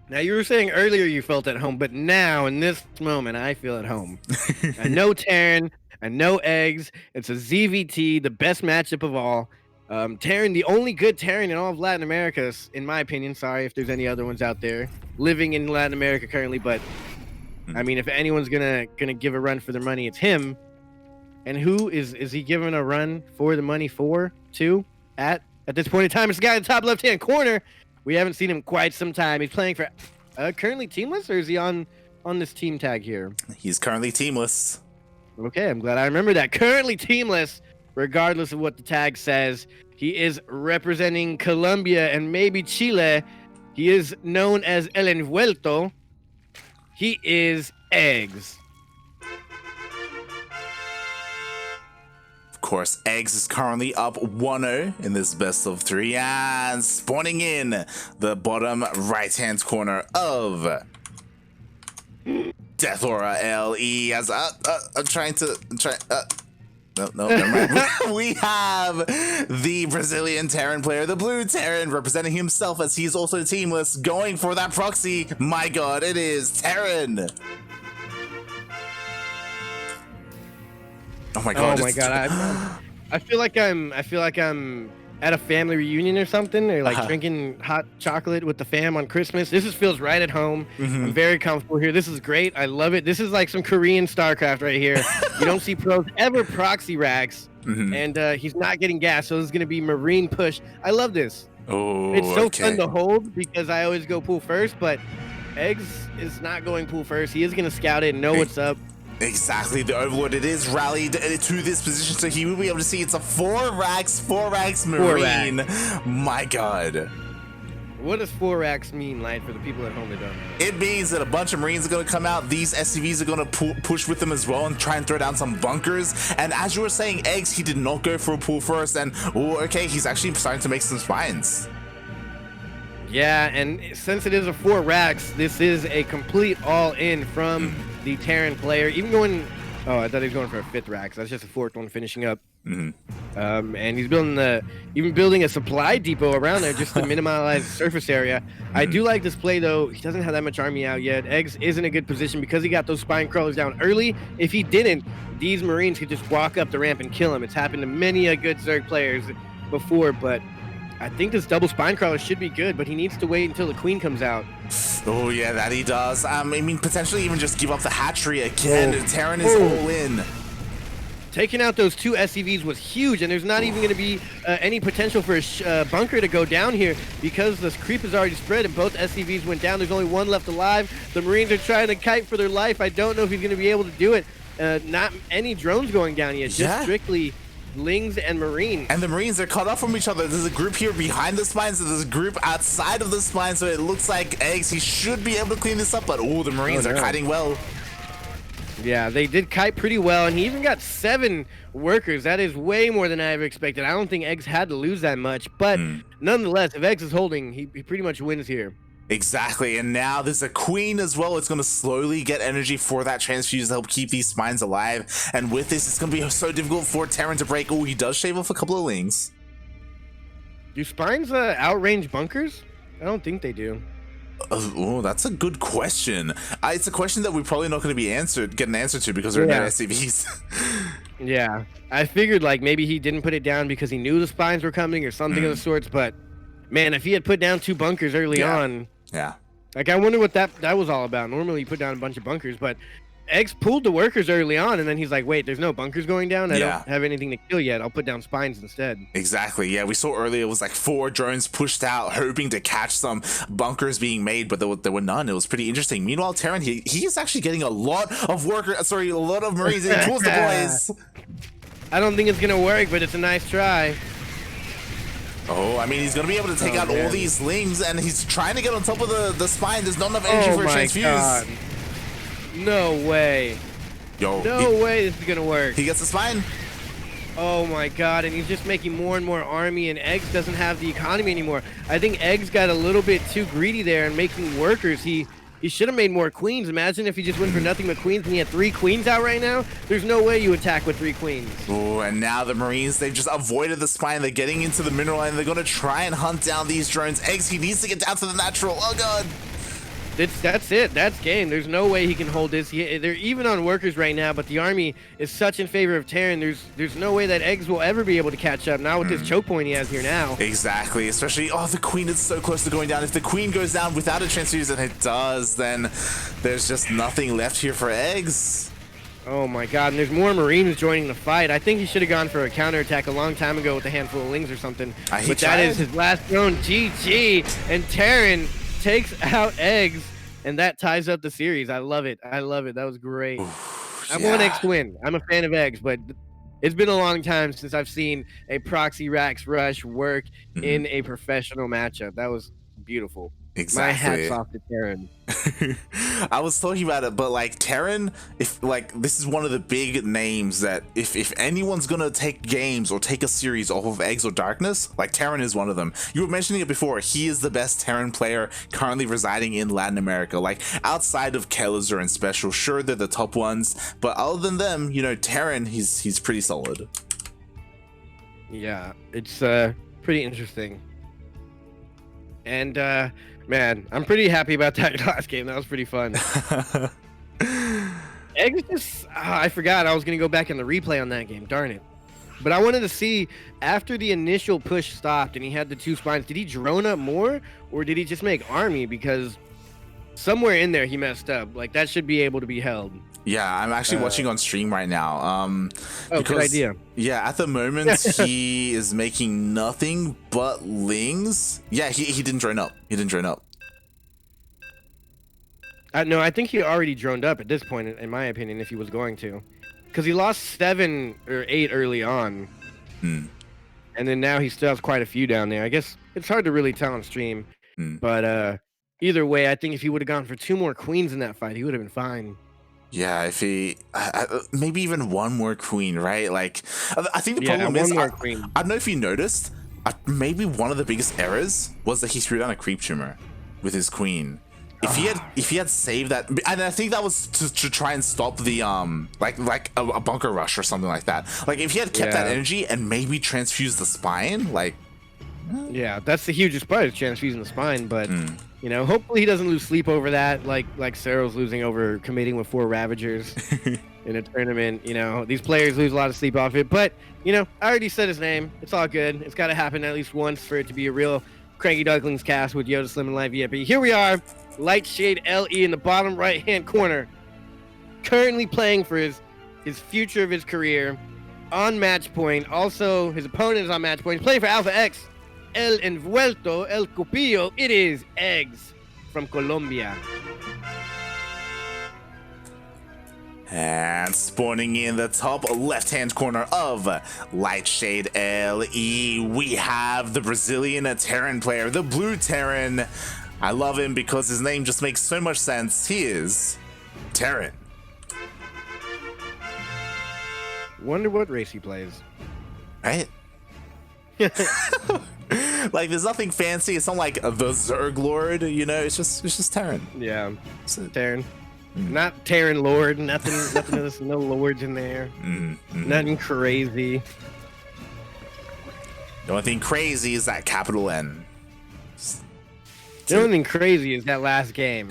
Now, you were saying earlier you felt at home, but now in this moment, I feel at home. I know TerraN, I know eGGz. It's a ZVT, the best matchup of all. TerraN, the only good TerraN in all of Latin America, in my opinion. Sorry if there's any other ones out there living in Latin America currently, but I mean, if anyone's gonna give a run for their money, it's him. And who is he giving a run for the money to at this point in time? It's the guy in the top left-hand corner. We haven't seen him quite some time. He's playing for currently teamless, or is he on this team tag here? He's currently teamless. Okay, I'm glad I remember that. Currently teamless, regardless of what the tag says. He is representing Colombia and maybe Chile. He is known as El Envuelto. He is eGGz. Of course, eGGz is currently up 1-0 in this best of 3, and spawning in the bottom right-hand corner of Death Aura LE as I'm trying to no, never mind. We have the Brazilian TerraN player, the blue TerraN, representing himself as he's also teamless, going for that proxy. My god, it is TerraN. Oh my god. Oh my god. I feel like I'm at a family reunion or something, or like drinking hot chocolate with the fam on Christmas. This feels right at home. I'm very comfortable here. This is great. I love it. This is like some Korean StarCraft right here. You don't see pros ever proxy racks, and he's not getting gas, so this is going to be Marine push. I love this. Oh, it's so fun to hold because I always go pool first, but eGGz is not going pool first. He is going to scout it and know what's up. Exactly, the Overlord, it is rallied to this position, so he will be able to see it's a 4 racks Marine. My god. What does 4 racks mean, Light, for the people at home that don't know? It means that a bunch of Marines are going to come out, these SCVs are going to push with them as well and try and throw down some bunkers. And as you were saying, eGGz, he did not go for a pool first, and okay, he's actually starting to make some spines. Yeah, and since it is a 4 racks, this is a complete all-in from the TerraN player. Even going, I thought he was going for a 5th rack. So that's just a 4th one finishing up. And he's building a supply depot around there just to minimize the surface area. I do like this play though. He doesn't have that much army out yet. eGGz is in a good position because he got those spine crawlers down early. If he didn't, these Marines could just walk up the ramp and kill him. It's happened to many a good Zerg players before, but I think this double spine crawler should be good, but he needs to wait until the queen comes out. Oh yeah, that he does. I mean, potentially even just give up the hatchery again. TerraN is all in. Taking out those 2 SCVs was huge, and there's not even going to be any potential for a bunker to go down here because this creep is already spread and both SCVs went down. There's only 1 left alive. The Marines are trying to kite for their life. I don't know if he's going to be able to do it. Not any drones going down yet, just strictly Lings and Marine. And the Marines are cut off from each other. There's a group here behind the spines, and there's a group outside of the spine, so it looks like eGGz, he should be able to clean this up, but the Marines are kiting well. Yeah, they did kite pretty well, and he even got 7 workers. That is way more than I ever expected. I don't think eGGz had to lose that much, but nonetheless, if eGGz is holding, he pretty much wins here. Exactly, and now there's a queen as well. It's going to slowly get energy for that transfuse to help keep these spines alive. And with this, it's going to be so difficult for TerraN to break. Oh, he does shave off a couple of lings. Do spines outrange bunkers? I don't think they do. Oh, that's a good question. It's a question that we're probably not going to be get an answer to because they're not SCVs. Yeah, I figured like maybe he didn't put it down because he knew the spines were coming or something of the sorts, but man, if he had put down 2 bunkers early on, like I wonder what that was all about. Normally you put down a bunch of bunkers, but eGGz pulled the workers early on, and then he's like, wait, there's no bunkers going down? I don't have anything to kill yet. I'll put down spines instead. Exactly. Yeah, we saw earlier it was like 4 drones pushed out, hoping to catch some bunkers being made, but there were none. It was pretty interesting. Meanwhile, TerraN, he is actually getting a lot of a lot of Marines in tools to boys. I don't think it's going to work, but it's a nice try. Oh, I mean, he's going to be able to take out all these lings, and he's trying to get on top of the spine. There's not enough energy for a transfuse. God. No way. No way this is going to work. He gets the spine. Oh my god, and he's just making more and more army, and eGGz doesn't have the economy anymore. I think eGGz got a little bit too greedy there and making workers. He should have made more queens. Imagine if he just went for nothing but queens and he had 3 queens out right now. There's no way you attack with 3 queens. Oh, and now the Marines, they've just avoided the spine. They're getting into the mineral, and they're going to try and hunt down these drones. eGGz, he needs to get down to the natural. Oh god. That's it. That's game. There's no way he can hold this. They're even on workers right now, but the army is such in favor of TerraN. There's no way that eGGz will ever be able to catch up. Not with this choke point he has here now. Exactly. Especially, oh, the queen is so close to going down. If the queen goes down without a transfuse, and it does, then there's just nothing left here for eGGz. Oh my god, and there's more Marines joining the fight. I think he should have gone for a counterattack a long time ago with a handful of Lings or something. But that is his last drone. GG. And TerraN takes out eGGz, and that ties up the series. I love it. I love it. That was great. Oof, I want eGGz to win. I'm a fan of eGGz, but it's been a long time since I've seen a Proxy Rax Rush work in a professional matchup. That was beautiful. Exactly. My hat's off to TerraN. I was talking about it, but like TerraN, if like this is one of the big names that if anyone's gonna take games or take a series off of eGGz or Darkness, like TerraN is one of them. You were mentioning it before. He is the best TerraN player currently residing in Latin America. Like outside of Kellizer and Special, sure they're the top ones, but other than them, you know, TerraN, he's pretty solid. Yeah, it's pretty interesting. And man, I'm pretty happy about that last game. That was pretty fun. eGGz just, I forgot I was going to go back in the replay on that game. Darn it. But I wanted to see, after the initial push stopped and he had the 2 spines, did he drone up more or did he just make army? Because somewhere in there he messed up. Like, that should be able to be held. Yeah, I'm actually watching on stream right now. Oh, good idea. Yeah, at the moment he is making nothing but Lings. Yeah, he didn't drone up. He didn't drone up. No, I think he already droned up at this point, in my opinion, if he was going to. Because he lost 7 or 8 early on. And then now he still has quite a few down there. I guess it's hard to really tell on stream. But either way, I think if he would have gone for 2 more queens in that fight, he would have been fine. Yeah, if he maybe even 1 more queen, right? Like, I think the problem is, I don't know if you noticed, maybe one of the biggest errors was that he threw down a creep tumor with his queen. If he had saved that, and I think that was to try and stop the like a bunker rush or something like that. Like if he had kept that energy and maybe transfused the spine, like. Yeah, that's the hugest part, is transfusing the spine, but you know, hopefully he doesn't lose sleep over that, like Sero's losing over committing with 4 Ravagers in a tournament. You know, these players lose a lot of sleep off it, but you know, I already said his name. It's all good. It's got to happen at least once for it to be a real CranKy Ducklings cast with Yodaslim and Live VIP. Here we are, Lightshade LE in the bottom right-hand corner, currently playing for his future of his career on match point. Also, his opponent is on match point. He's playing for Alpha X. El Envuelto, El Cupillo, it is eGGz from Colombia. And spawning in the top left-hand corner of Lightshade LE, we have the Brazilian TerraN player, the blue TerraN. I love him because his name just makes so much sense. He is TerraN. Wonder what race he plays. Right? Like there's nothing fancy. It's not like the Zerg Lord, you know. It's just TerraN. Yeah, TerraN. Not TerraN Lord. Nothing of this. No lords in there. Nothing crazy. The only thing crazy is that capital N. The only thing crazy is that last game.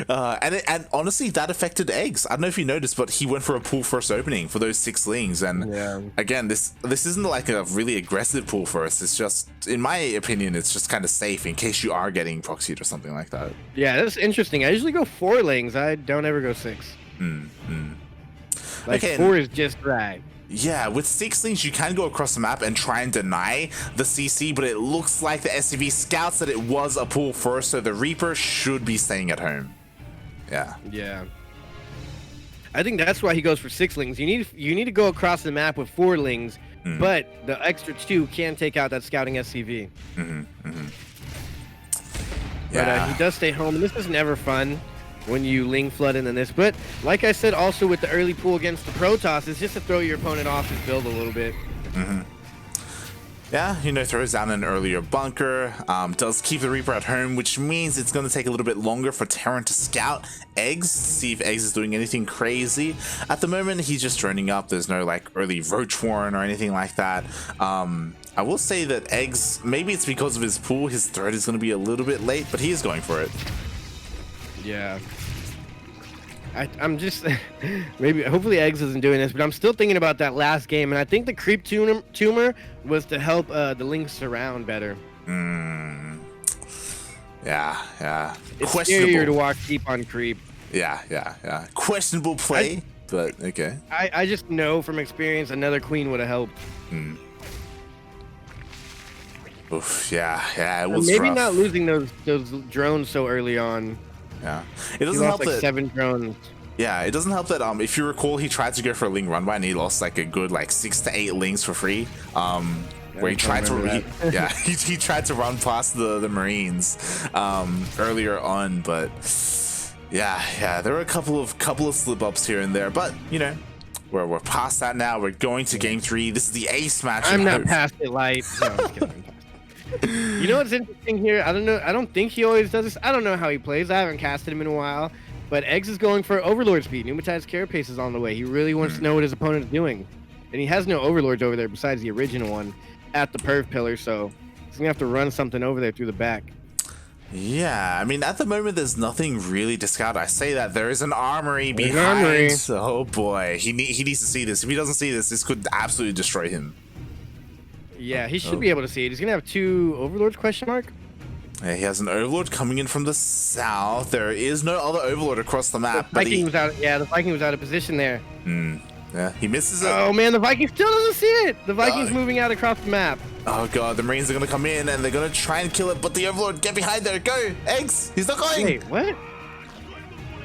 And honestly, that affected eGGz. I don't know if you noticed, but he went for a pull first opening for those 6 Lings. And again, this isn't like a really aggressive pull first. It's just, in my opinion, it's just kind of safe in case you are getting proxied or something like that. Yeah, that's interesting. I usually go 4 Lings. I don't ever go 6. Like okay, 4 is just right. Yeah, with 6 Lings, you can go across the map and try and deny the CC, but it looks like the SCV scouts that it was a pull first, so the Reaper should be staying at home. Yeah. I think that's why he goes for 6 Lings. You need to go across the map with 4 Lings, but the extra 2 can take out that scouting SCV. But he does stay home, and this is never fun when you Ling flood in this. But like I said, also with the early pool against the Protoss, it's just to throw your opponent off his build a little bit. Yeah, you know, throws down an earlier bunker, does keep the Reaper at home, which means it's going to take a little bit longer for TerraN to scout eGGz, see if eGGz is doing anything crazy. At the moment, he's just droning up. There's no like early Roach Warren or anything like that. I will say that eggs, maybe it's because of his pool, his threat is going to be a little bit late, but he is going for it. Yeah. I'm just hopefully eggs isn't doing this, but I'm still thinking about that last game, and I think the creep tumor was to help the Link surround better. Yeah. It's scarier to watch keep on creep. Yeah. Questionable play, but okay. I just know from experience another queen would have helped. Oof, yeah, it was maybe rough. not losing those drones so early on. Yeah, it doesn't He help lost like that 7 drones. Yeah, it doesn't help that if you recall, he tried to go for a Ling run by and he lost like a good 6 to 8 Lings for free. Where he tried to he tried to run past the Marines earlier on, but yeah, there were a couple of slip ups here and there, but you know, we're past that now. We're going to game 3. This is the ace match. I'm not past it, light. No, I'm just kidding. You know what's interesting here? I don't know. I don't think he always does this. I don't know how he plays. I haven't casted him in a while. But Eggs is going for Overlord speed. Pneumatized Carapace is on the way. He really wants to know what his opponent is doing. And he has no Overlords over there besides the original one at the Perv pillar. So he's going to have to run something over there through the back. Yeah, I mean, at the moment, there's nothing really to scout. I say that there is an armory behind. Armory. Oh boy, he needs to see this. If he doesn't see this, this could absolutely destroy him. Yeah, he should be able to see it. He's going to have 2 Overlords, question mark? Yeah, he has an Overlord coming in from the south. There is no other Overlord across the map. The Viking was out. Yeah, the Viking was out of position there. Yeah, he misses it. Oh man, the Viking still doesn't see it. The Viking's moving out across the map. Oh god, the Marines are gonna come in and they're gonna try and kill it, but the Overlord, get behind there, go! Eggs! He's not going! Wait, what?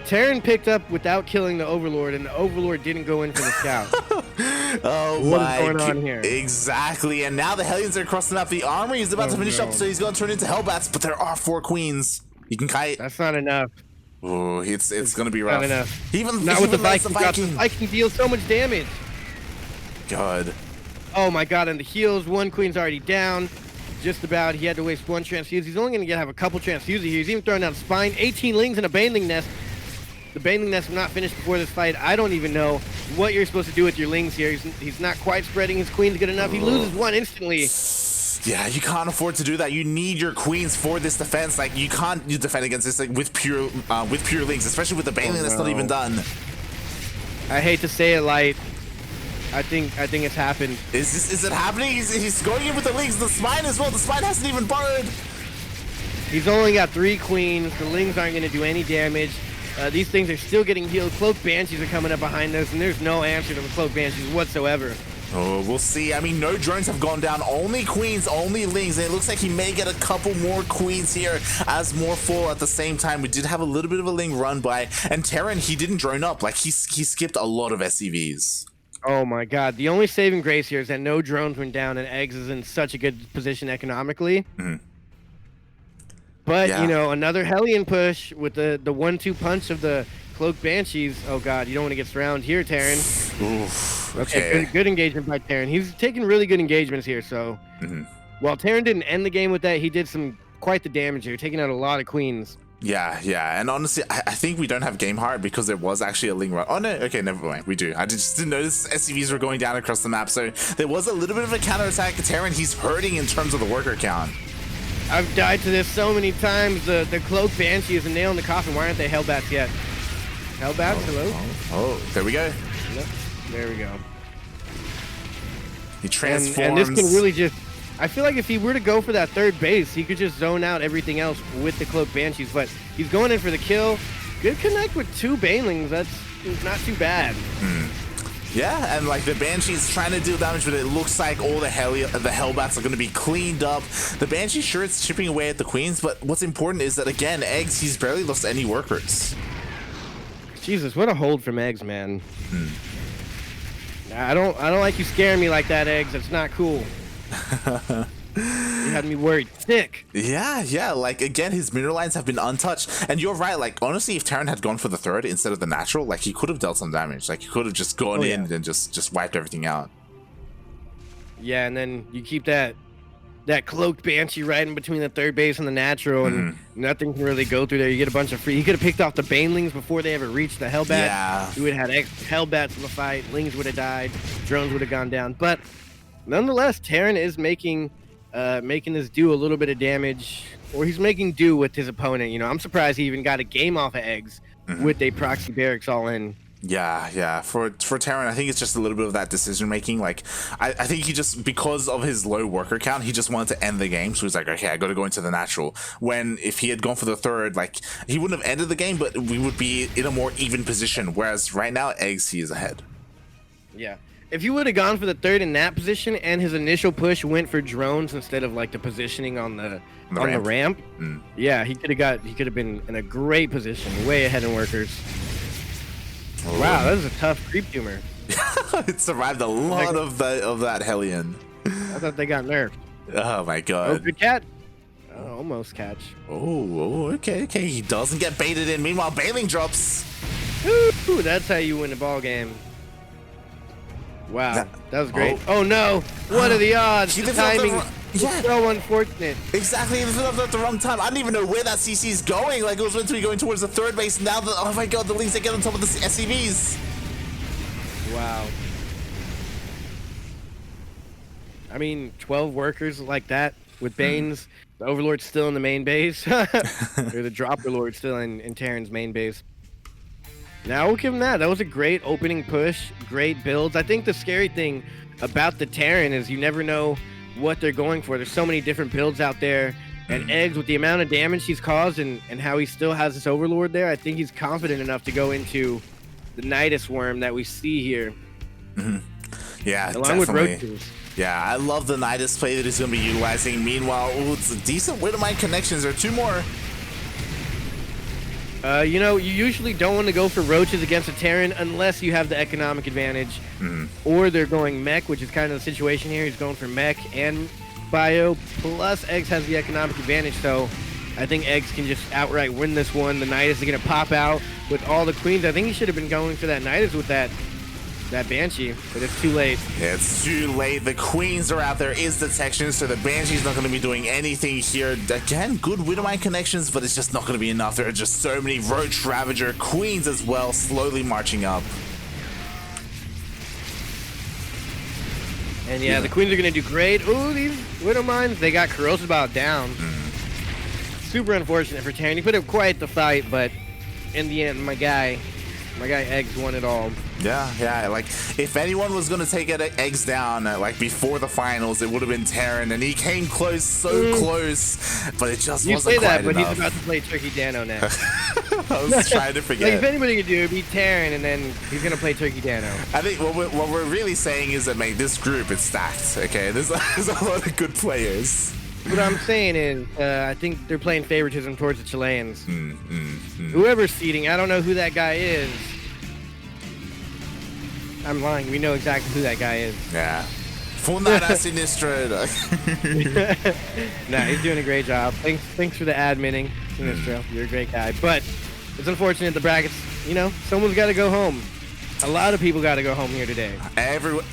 TerraN picked up without killing the Overlord, and the Overlord didn't go in for the scout. Oh what my! What is going on here? Exactly, and now the Hellions are across the map. The armory is about to finish up, so he's gonna turn into Hellbats, but there are 4 queens. He can kite. That's not enough. Oh, it's gonna be rough. Not enough. Even not with the Viking. Viking. The Viking deals so much damage. God. Oh my god, and the heals. 1 queen's already down. Just about. He had to waste 1 transfuse. He's only gonna have a couple transfuses here. He's even throwing down Spine. 18 Lings and a Baneling Nest. The Baneling Nest was not finished before this fight. I don't even know what you're supposed to do with your Lings here. He's not quite spreading his queens good enough. He loses 1 instantly. Yeah, you can't afford to do that. You need your queens for this defense. Like, you can't defend against this with pure Lings, especially with the Baneling that's not even done. I hate to say it, Light. I think it's happened. Is it happening? He's going in with the Lings. The Spine as well. The Spine hasn't even burrowed. He's only got 3 queens. The Lings aren't going to do any damage. These things are still getting healed. Cloaked Banshees are coming up behind us, and there's no answer to the Cloaked Banshees whatsoever. Oh, we'll see. I mean, no drones have gone down. Only queens, only Lings. And it looks like he may get a couple more queens here as more fall at the same time. We did have a little bit of a Ling run by. And TerraN, he didn't drone up. Like, he skipped a lot of SCVs. Oh my god. The only saving grace here is that no drones went down, and Eggs is in such a good position economically. But, you know, another Hellion push with the 1-2 punch of the Cloaked Banshees. Oh god, you don't want to get surrounded here, TerraN. Oof, okay, good engagement by TerraN. He's taking really good engagements here, so while TerraN didn't end the game with that, he did quite the damage here, taking out a lot of queens. Yeah, and honestly, I think we don't have game hard because there was actually a Ling run. Oh no, okay, never mind, we do. I just didn't notice SCVs were going down across the map, so there was a little bit of a counterattack. TerraN, he's hurting in terms of the worker count. I've died to this so many times. The Cloaked Banshee is a nail in the coffin. Why aren't they Hellbats yet? Hellbats, hello? Oh, there we go. There we go. He transforms. And this can really just... I feel like if he were to go for that 3rd base, he could just zone out everything else with the Cloaked Banshees. But he's going in for the kill. Good connect with 2 Banelings. That's not too bad. Yeah, and like the Banshee's trying to deal damage, but it looks like all the Hellbats are going to be cleaned up. The Banshee, sure, it's chipping away at the queens, but what's important is that, again, Eggs, he's barely lost any workers. Jesus, what a hold from Eggs, man. I don't like you scaring me like that, Eggs. That's not cool. You had me worried sick. Yeah, like, again, his mineral lines have been untouched, and you're right, like, honestly, if TerraN had gone for the 3rd instead of the natural, like, he could have dealt some damage. Like, he could have just gone in and just wiped everything out. Yeah, and then you keep that Cloaked Banshee right in between the 3rd base and the natural, and nothing can really go through there. You get a bunch of free. He could have picked off the Banelings before they ever reached the Hellbat. Yeah. He would have had Hellbats in the fight. Lings would have died. Drones would have gone down. But nonetheless, TerraN is making this do a little bit of damage, or he's making do with his opponent. You know, I'm surprised he even got a game off of eGGz with a proxy barracks all in. Yeah. For TerraN, I think it's just a little bit of that decision making. Like, I think he just, because of his low worker count, he just wanted to end the game. So he's like, okay, I got to go into the natural. When if he had gone for the third, like, he wouldn't have ended the game, but we would be in a more even position. Whereas right now, eGGz, he is ahead. Yeah. If you would have gone for the third in that position, and his initial push went for drones instead of like the positioning on the ramp, yeah, he could have been in a great position, way ahead in workers. Oh. Wow, that was a tough creep tumor. It survived a lot of that Hellion. I thought they got nerfed. Oh my god. Oh, good catch. Oh, almost catch. Oh, okay. He doesn't get baited in. Meanwhile, bailing drops. Ooh, that's how you win the ball game. Wow, that was great. Oh no, what are the odds? The timing is so unfortunate. Exactly, he left at the wrong time. I didn't even know where that CC is going. Like, it was meant to be going towards the third base. Now, oh my god, the Lings, they get on top of the SCVs. Wow. I mean, 12 workers like that with Banes. The Overlord's still in the main base. Or the Dropper Lord still in TerraN's main base. Now we'll give him that. That was a great opening push, great builds. I think the scary thing about the TerraN is you never know what they're going for. There's so many different builds out there. And eGGz, with the amount of damage he's caused and how he still has this Overlord there, I think he's confident enough to go into the Nidus Worm that we see here. Yeah, along definitely. With Roaches. Yeah, I love the Nidus play that he's going to be utilizing. Meanwhile, it's a decent Widowmine connections. There are two more. You know, you usually don't want to go for Roaches against a TerraN unless you have the economic advantage. Or they're going mech, which is kind of the situation here. He's going for mech and bio, plus eGGz has the economic advantage, so I think eGGz can just outright win this one. The Nidus is going to pop out with all the queens. I think he should have been going for that Nidus with that Banshee, but it's too late. Yeah, it's too late. The queens are out. There is detection, so the Banshee's not going to be doing anything here. Again, good Widowmine connections, but it's just not going to be enough. There are just so many Roach Ravager queens as well, slowly marching up. And yeah, the queens are going to do great. Ooh, these Widowmines, they got corrosive about down. Super unfortunate for TerraN. He put up quite the fight, but in the end, my guy eGGz won it all. Yeah, like, if anyone was going to take eGGz down, like, before the finals, it would have been TerraN, and he came close, so close, but it just wasn't quite enough. You say that, but he's about to play Turkey Dano next. I was trying to forget. Like, if anybody could do it, beat TerraN, and then he's going to play Turkey Dano. I think what we're really saying is that, mate, this group is stacked, okay? There's a lot of good players. What I'm saying is, I think they're playing favoritism towards the Chileans. Whoever's seeding, I don't know who that guy is. I'm lying. We know exactly who that guy is. Yeah. Fundada Sinistra. Nah, he's doing a great job. Thanks for the adminning, Sinistro. You're a great guy. But it's unfortunate the brackets, you know, someone's got to go home. A lot of people got to go home here today.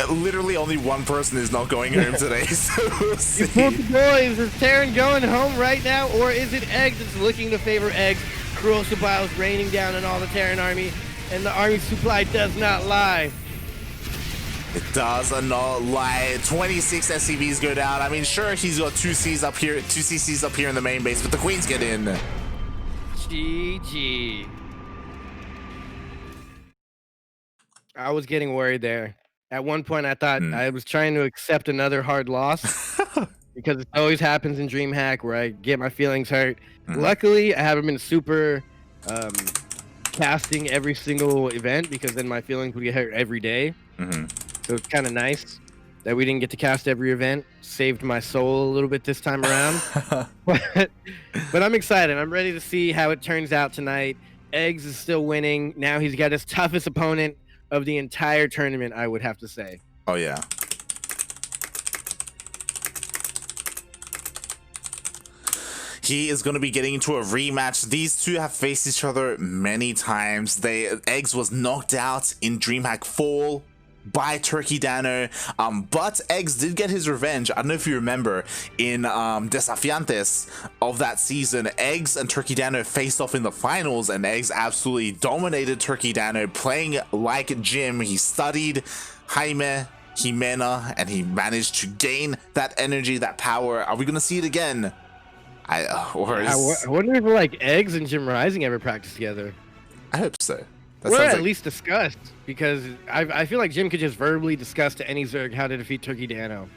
Literally only one person is not going home today, so we'll see. You pulled the boys. Is TerraN going home right now, or is it eGGz that's looking to favor eGGz? Corrosive Biles raining down on all the TerraN army, and the army supply does not lie. It does not lie. 26 SCVs go down. I mean, sure, he's got two CCs up here in the main base, but the queens get in. GG. I was getting worried there. At one point, I thought I was trying to accept another hard loss because it always happens in DreamHack where I get my feelings hurt. Luckily, I haven't been super casting every single event because then my feelings would get hurt every day. So it's kind of nice that we didn't get to cast every event. Saved my soul a little bit this time around. but I'm excited. I'm ready to see how it turns out tonight. eGGz is still winning. Now he's got his toughest opponent of the entire tournament, I would have to say. Oh, yeah. He is going to be getting into a rematch. These two have faced each other many times. eGGz was knocked out in DreamHack Fall by Turkey Dano, but eGGz did get his revenge. I don't know if you remember in Desafiantes of that season, eGGz and Turkey Dano faced off in the finals, and eGGz absolutely dominated Turkey Dano, playing like Jim. He studied Jaime, Jimena, and he managed to gain that energy, that power. Are we gonna see it again? I wonder if like Eggs and Jim Rising ever practice together. I hope so. That Or sounds at like, least discussed, because I feel like Jim could just verbally discuss to any Zerg how to defeat Turkey Dano.